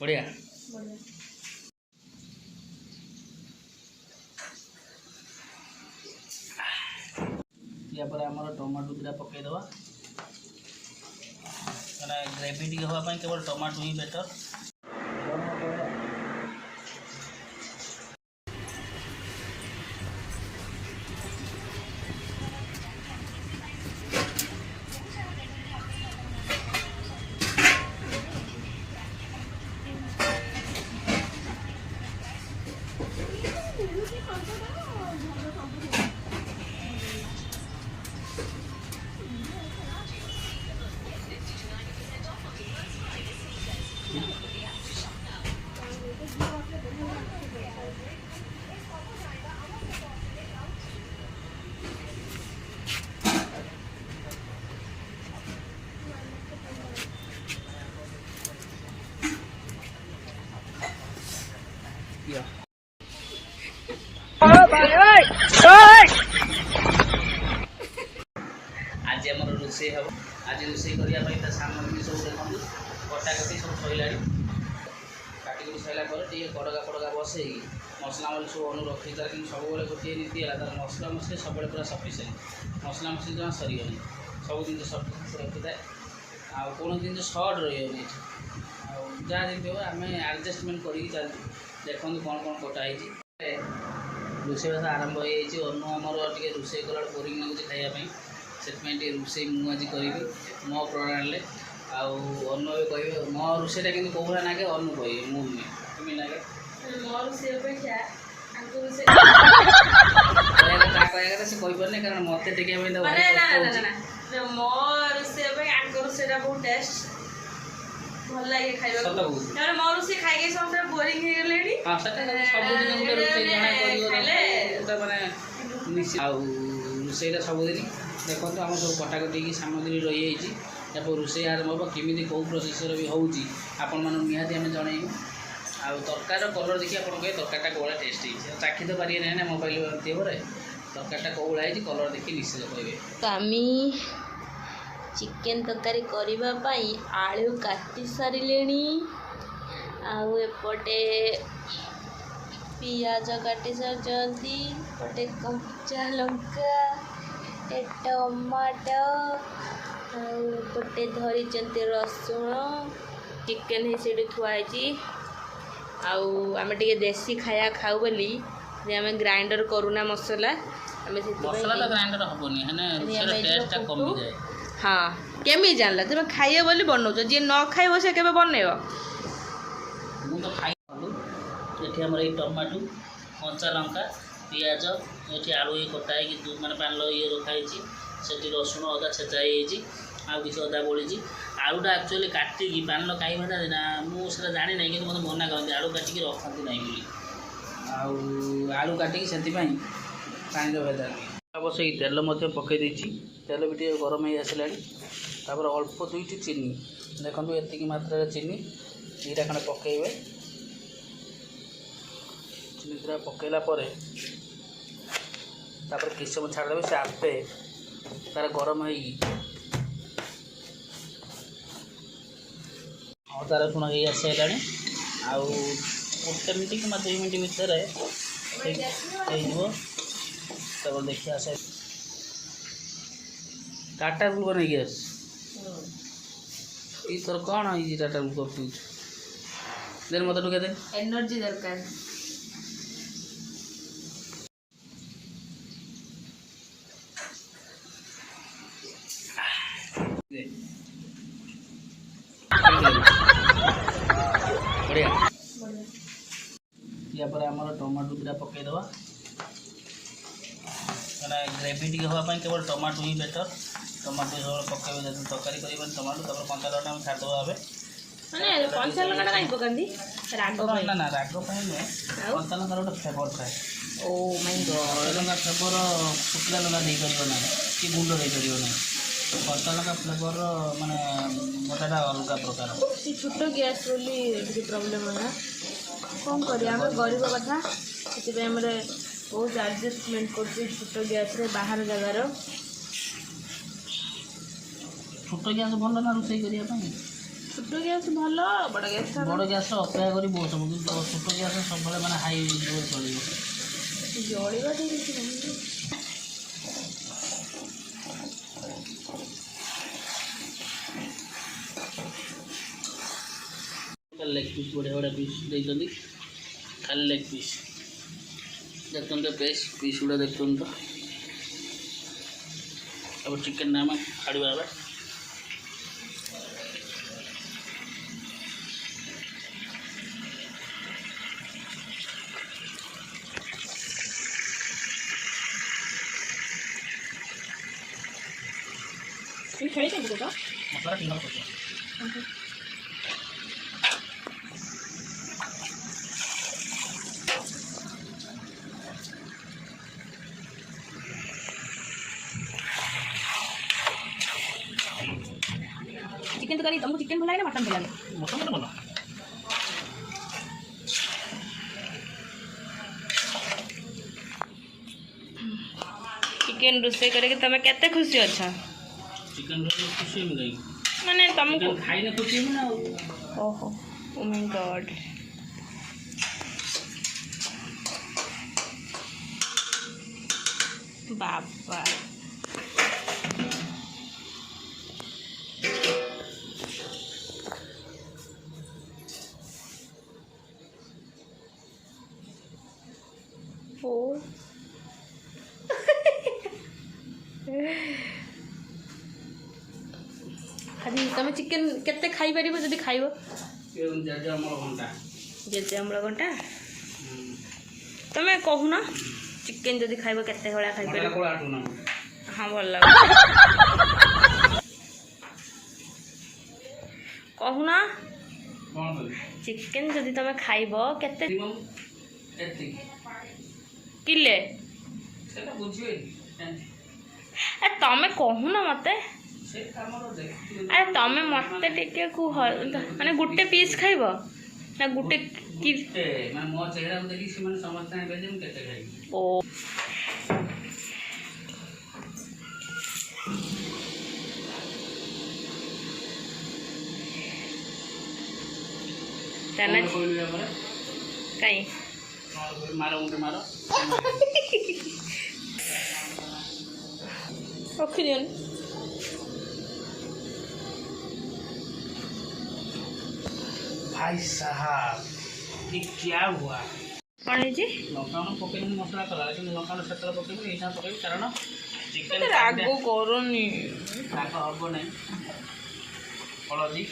बढ़िया या पर आमर टमाटो दुटा पकईदे मैंने ग्रेवी टी हाँपाई केवल टमाटो ही बेटर आज आम रोसे हम आज रोसे करने सामग्री सब देखते कटाकटी सब सैला काटिक सारा कड़का फड़का बसई मसला मसली सब अनु रखी तार कि सब गोटे नीति है तार मसला मसली सब पूरा सफिसीयेंट मसला मसली जमा सरीगनी सब जिन सफिसीयेंट रखी थाए कौन जिन सर्ट रही जहाँ जमी आम आडजस्टमेंट कर देखो कौन कौन कटाई रोसेबास आरंभ हो अनु आमर टे रोसे कला बोरिंग लगुच खायापी से रोसे मुझे करी मो प्रणाली अनु कह मो रोसेटा कि कौ भाया नागे अनु कह मुझे तुम्हें लगे मो रोसे अपेक्षा से कहीपर कारण मत टेक मो रोसे रोसेटा बहुत टेस्ट भल लगे खाइबा मो रोसे खाई सब बोरिंग हो गले रोसेटा सबुदिन देखो आम सब कटाकटी सामग्री रही है रोसे आरंभ हम केमी कौ प्रोसेसर भी होपन मान निहाती आम जनइबू आ तरकार कलर देखिए आप तरकारीटा कौड़ा टेस्ट है चाखी तो पारे ना मोबाइल पर तरकारीटा कौड़ा है कलर देखिए निश्चित कहे आमी चिकेन तरकारी करने आलू काटी सारे आपटे पियाज काटी सारी पटे कच्चा लंका टमाटो आपटे धरी रसुण चिकेन ही थुआई आम टे देसी खाया खाऊ बोली आम ग्राइंडर करूना मसला मसला तो ग्राइंडर हेनी है टेस्ट कमी जाए हाँ केमी जानला तुम खाइए बोली बनाऊ जी न खाइब से केबे बनइबो मु तो खाई ये आम टमाटो कंचा लंका पियाज ये आलू ये कटाई मैंने पान ये रखाई से रसुण अदा छेचाई आउ कि अदा बोली आलूटा एक्चुअली काटिकी पान कहीं भाटा देना मुझे जानी ना कि मतलब मना करती आलू काटिकी रखती ना बोली आलू काटिकी से पानी भेदा बस तेल पकई तेल भी टे गरम हो आसला अल्प दुईटी चीनी देखो ये मात्रा चीनी दुईटा खंड पकईबे चीनी दुटा पकईला किस समय छाड़देवे से आपे तार गरम हो अदा रसुण हो आसला गोटे मिनट कि 2 मिनट भितर हो देखिए आस टाटा ग्लूकोन नहीं आस थर कौन है टाटा ग्लूकोन पीछ देन मत ढुके दे एनर्जी दरकार बढ़िया या पर आमर टमाटो दुटा पकईदे मैंने ग्रेवी टी हाँपाई केवल टमाटो ही बेटर टमाटो सब पकईबे जो तरकारी कर टमाटो तब कंचा लगा छाड़देव माने कंचा लंका कहीं पकांदी राग ना ना राग नुहे कंचा लंकार गोटे फ्लेवर थाए oh my God Lanka flavour शुखला लंका नहीं कर ना कि गुंड नहीं कर ना कंचा लंका फ्लेवर माने गोटा अलग प्रकार छोट गैस बोली प्रॉब्लम है कौन करिया हम गरीब कथा से बहुत एडजस्टमेंट कर छोट गैस रे बाहर जगार छोट गैस भल ना रोषे करने ଛୋଟ ଗ୍ୟାସ୍ ଭଲ, ବଡ଼ ଗ୍ୟାସ୍ ବଡ଼ ଗ୍ୟାସ୍ ଅପେକ୍ଷା କରି ବହୁତ ସମୟ, କିନ୍ତୁ ଛୋଟ ଗ୍ୟାସ୍ ସବୁବେଳେ ମାନେ ହାଇ ଚଳିବ। ଜଳିବା ଟିକେ କିଛି ନାହିଁ। ଲେగ్ ପିସ୍ ବଢ଼ିଆ ବଢ଼ିଆ ପିସ୍ ଦେଇଛନ୍ତି, ଖାଲି ଲେగ్ ପିସ୍ ଦେଖନ୍ତୁ, ପିସ୍ ଗୁଡ଼ା ଦେଖନ୍ତୁ ତ। अब चिकेन नाम काढ़ा ए मसला टिंगर कर चिकेन तरकारी तुमको चिकेन भल लगे ना मटन भल लगे? मटन तो भल। चिकेन रोसे करके तुम केते खुशी अच्छा? चिकेन रोसे खुशी में गई माने तुमको खाई ना खुशी में ना। ओहो ओ माय गॉड। बाबा ओ खाली तुम चिकेन केते खाई परिबो जदी खाइबो? जेजे अमर घंटा जेजे अमर घंटा तमे कहूना चिकेन जदी खाइबो केते होला खाइ परिबो? हां भल लाग कहूना चिकेन जदी तमे खाइबो केते किले सेटा बुझिए ए तमे कहूना मते अरे तमे मते टिके कुह माने गुटे पीस खाइबो ना गुटे कि माने मो चेहरा को देखि से माने समझता है बेजे हम केते खाइ ओ तना काई मारो उंटे मारो रखी दियन भाई साहब ये क्या हुआ? कौन है जी? लंका पकड़ मसला कला लेकिन लंका सेतल पकड़ ये पकड़ कारण चिकेन रागो करनी राग हम ना हलदी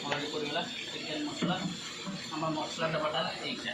हलदी पड़गला चिकेन मसला आम मसला डबाटा यहीटा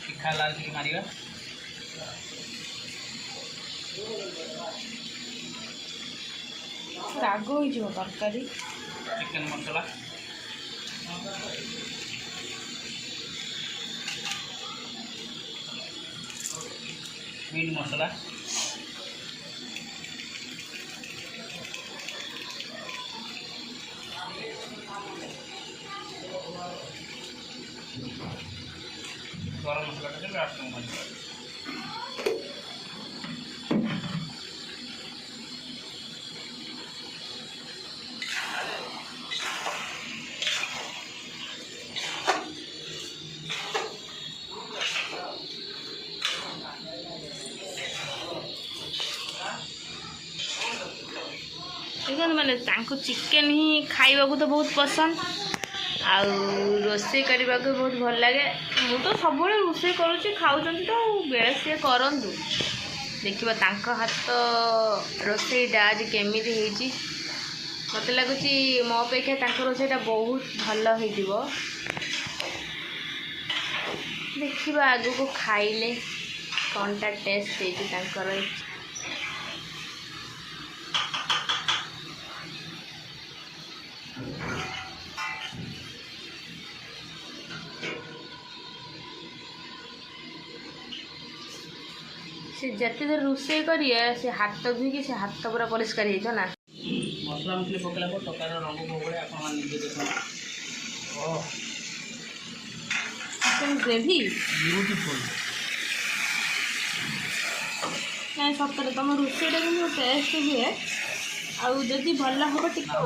तीखा लाल टी मारिया राग हो तरकारी चिकेन मसला मीट मसला गरम मसला लास्ट में माने चिकेन ही खाइबा को तो बहुत पसंद आउ रोसे करने को बहुत भल लगे। मु तो सब रोसे करुँच खाऊँ तो बेले सी करतु देखा तांको हाथ रोसईटा आज केमी मत लगुच मो अपेक्षा रोसईटा बहुत भल हो देखा आगु को खाइले कौनटा टेस्ट होकर से जते देर रोसे करिए से हाथ धुई से हाथ पूरा परिष्कार हो ना मसला मसली पकड़ा पर तकार रंग बहु आप देखो ग्रेवी ब्यूटीफुल ନାଇଁ ସତରେ ତମ ରୋଷେଇଟା କିନ୍ତୁ ଟେଷ୍ଟ ହୁଏ। ଆଉ ଯଦି ଭଲ ହବ ଟିକେ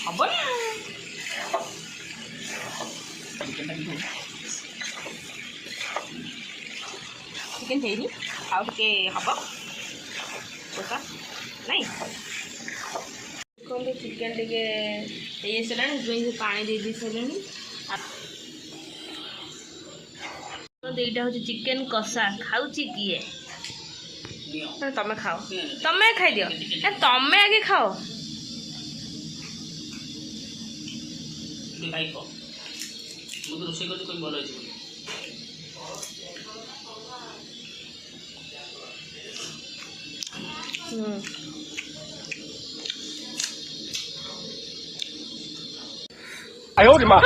ହବ ନା ଚିକେନ୍ ହେଇନି ଆଉ ଟିକେ ହବ କଷା ନାଇଁ କୁହନ୍ତୁ ଚିକେନ୍ ଟିକେ ହେଇ ଆସିଲାଣି ସେଥିପାଇଁ ପାଣି ଦେଇ ସାରିଲାଣି। ଏଇଟା ହେଉଛି ଚିକେନ୍ କଷା ଖାଉଛି କିଏ ତମେ ଖାଅ ତମେ ଖାଇଦିଅ ତମେ ଆଗେ ଖାଅ ଭାଇ କହ ମୁଁ ତ ରୋଷେଇ କରୁଛି ଭଲ ହେଇଛି哎呦我的妈！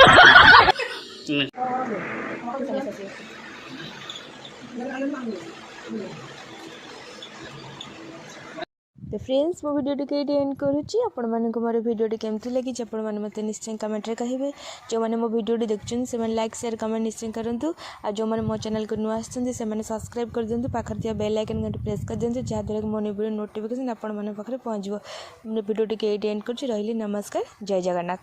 तो फ्रेंड्स मो वीडियो टी एंड करुच्ची आपण मानक मोर वीडियो केमती लगी आपण मैंने मत निश्चय कमेंट कहे जो मैंने मो वीडियो देखते से लाइक शेयर कमेंट निश्चय करूँ आ जो मैंने मो चैनल को नुआ आसते सब्सक्राइब कर दिंतु पाखर दिया बेल आइकन घंटे प्रेस कर दिंतु जहाँद्वारा कि मो वीडियो नोटिफिकेशन आपण पाखे पहुँच वीडियो टी एंड कर नमस्कार जय जगन्नाथ।